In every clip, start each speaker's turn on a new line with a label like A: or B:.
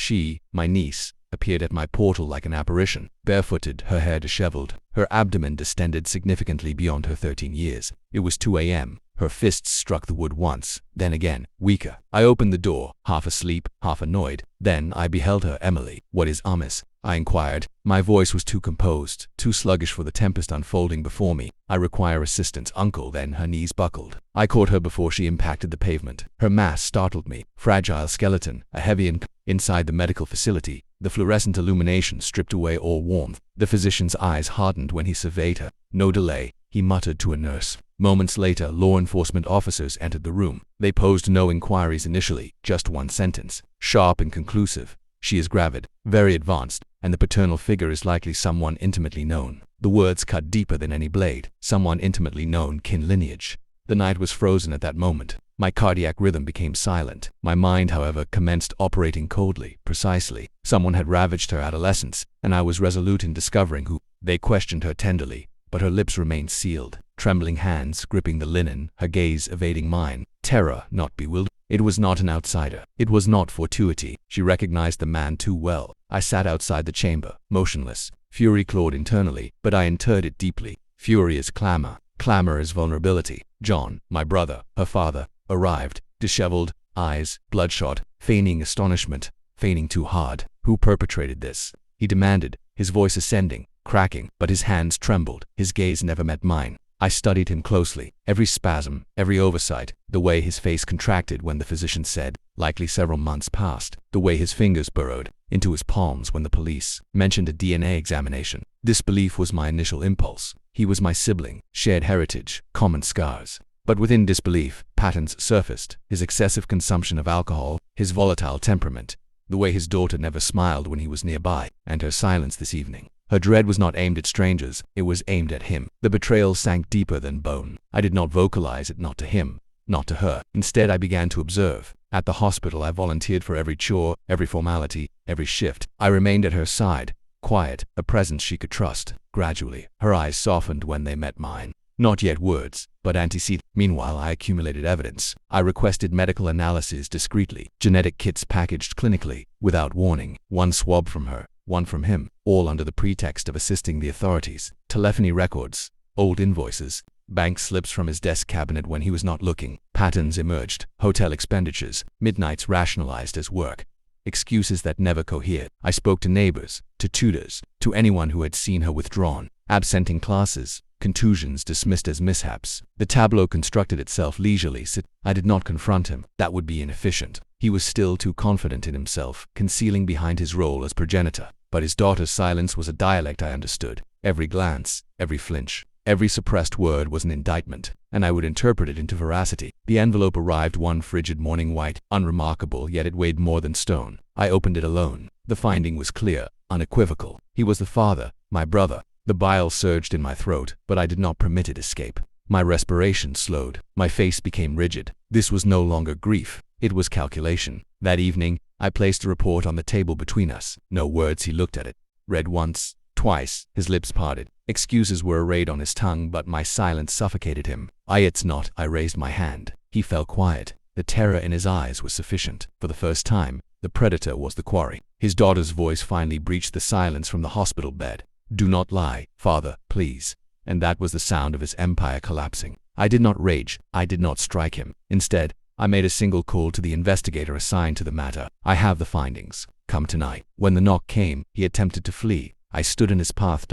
A: She, my niece, appeared at my portal like an apparition, barefooted, her hair disheveled, her abdomen distended significantly beyond her 13 years. It was 2 a.m. Her fists struck the wood once, then again, weaker. I opened the door, half asleep, half annoyed. Then I beheld her. Emily. What is amiss? I inquired. My voice was too composed, too sluggish for the tempest unfolding before me. I require assistance, uncle. Then her knees buckled. I caught her before she impacted the pavement. Her mass startled me. Fragile skeleton, a heavy inside the medical facility. The fluorescent illumination stripped away all warmth. The physician's eyes hardened when he surveyed her. No delay, he muttered to a nurse. Moments later, law enforcement officers entered the room. They posed no inquiries initially, just one sentence, sharp and conclusive. She is gravid, very advanced, and the paternal figure is likely someone intimately known. The words cut deeper than any blade. Someone intimately known, kin lineage. The night was frozen at that moment. My cardiac rhythm became silent. My mind, however, commenced operating coldly, precisely. Someone had ravaged her adolescence, and I was resolute in discovering who. They questioned her tenderly, but her lips remained sealed. Trembling hands gripping the linen, her gaze evading mine. Terror, not bewilderment. It was not an outsider. It was not fortuity. She recognized the man too well. I sat outside the chamber, motionless. Fury clawed internally, but I interred it deeply. Fury is clamor. Clamor is vulnerability. John, my brother, her father, arrived, disheveled, eyes bloodshot, feigning astonishment, feigning too hard. Who perpetrated this? He demanded, his voice ascending, cracking, but his hands trembled. His gaze never met mine. I studied him closely, every spasm, every oversight, the way his face contracted when the physician said, likely several months past, the way his fingers burrowed into his palms when the police mentioned a DNA examination. Disbelief was my initial impulse. He was my sibling, shared heritage, common scars. But within disbelief, patterns surfaced, his excessive consumption of alcohol, his volatile temperament, the way his daughter never smiled when he was nearby, and her silence this evening. Her dread was not aimed at strangers, it was aimed at him. The betrayal sank deeper than bone. I did not vocalize it, not to him, not to her. Instead, I began to observe. At the hospital, I volunteered for every chore, every formality, every shift. I remained at her side, quiet, a presence she could trust. Gradually, her eyes softened when they met mine. Not yet words, but antecedents. Meanwhile, I accumulated evidence. I requested medical analyses discreetly, genetic kits packaged clinically, without warning. One swab from her, one from him, all under the pretext of assisting the authorities. Telephony records, old invoices, bank slips from his desk cabinet when he was not looking. Patterns emerged, hotel expenditures, midnights rationalized as work, excuses that never cohered. I spoke to neighbors, to tutors, to anyone who had seen her withdrawn, absenting classes, contusions dismissed as mishaps. The tableau constructed itself leisurely. I did not confront him. That would be inefficient. He was still too confident in himself, concealing behind his role as progenitor. But his daughter's silence was a dialect I understood. Every glance, every flinch, every suppressed word was an indictment, and I would interpret it into veracity. The envelope arrived one frigid morning, white, unremarkable, yet it weighed more than stone. I opened it alone. The finding was clear, unequivocal. He was the father, my brother. The bile surged in my throat, but I did not permit it escape. My respiration slowed. My face became rigid. This was no longer grief. It was calculation. That evening, I placed a report on the table between us. No words. He looked at it. Read once, twice. His lips parted. Excuses were arrayed on his tongue, but my silence suffocated him. It's not. I raised my hand. He fell quiet. The terror in his eyes was sufficient. For the first time, the predator was the quarry. His daughter's voice finally breached the silence from the hospital bed. Do not lie, father, please. And that was the sound of his empire collapsing. I did not rage. I did not strike him. Instead, I made a single call to the investigator assigned to the matter. I have the findings. Come tonight. When the knock came, he attempted to flee. I stood in his path.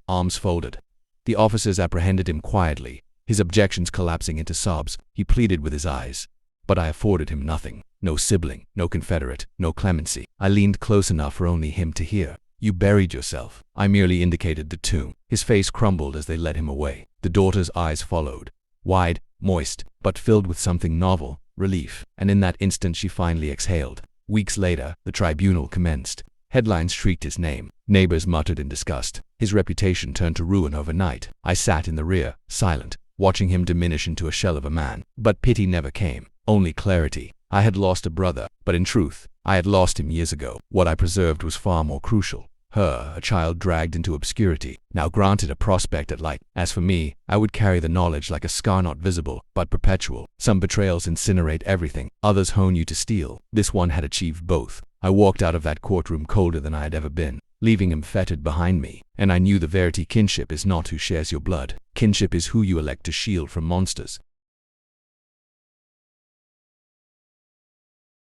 A: Arms folded. The officers apprehended him quietly, his objections collapsing into sobs. He pleaded with his eyes. But I afforded him nothing. No sibling, no confederate, no clemency. I leaned close enough for only him to hear. You buried yourself. I merely indicated the tomb. His face crumbled as they led him away. The daughter's eyes followed. Wide, moist, but filled with something novel, relief. And in that instant she finally exhaled. Weeks later, the tribunal commenced. Headlines shrieked his name. Neighbors muttered in disgust. His reputation turned to ruin overnight. I sat in the rear, silent, watching him diminish into a shell of a man. But pity never came. Only clarity. I had lost a brother, but in truth, I had lost him years ago. What I preserved was far more crucial. Her, a child dragged into obscurity, now granted a prospect at light. As for me, I would carry the knowledge like a scar, not visible, but perpetual. Some betrayals incinerate everything, others hone you to steel. This one had achieved both. I walked out of that courtroom colder than I had ever been, leaving him fettered behind me. And I knew the verity: kinship is not who shares your blood. Kinship is who you elect to shield from monsters.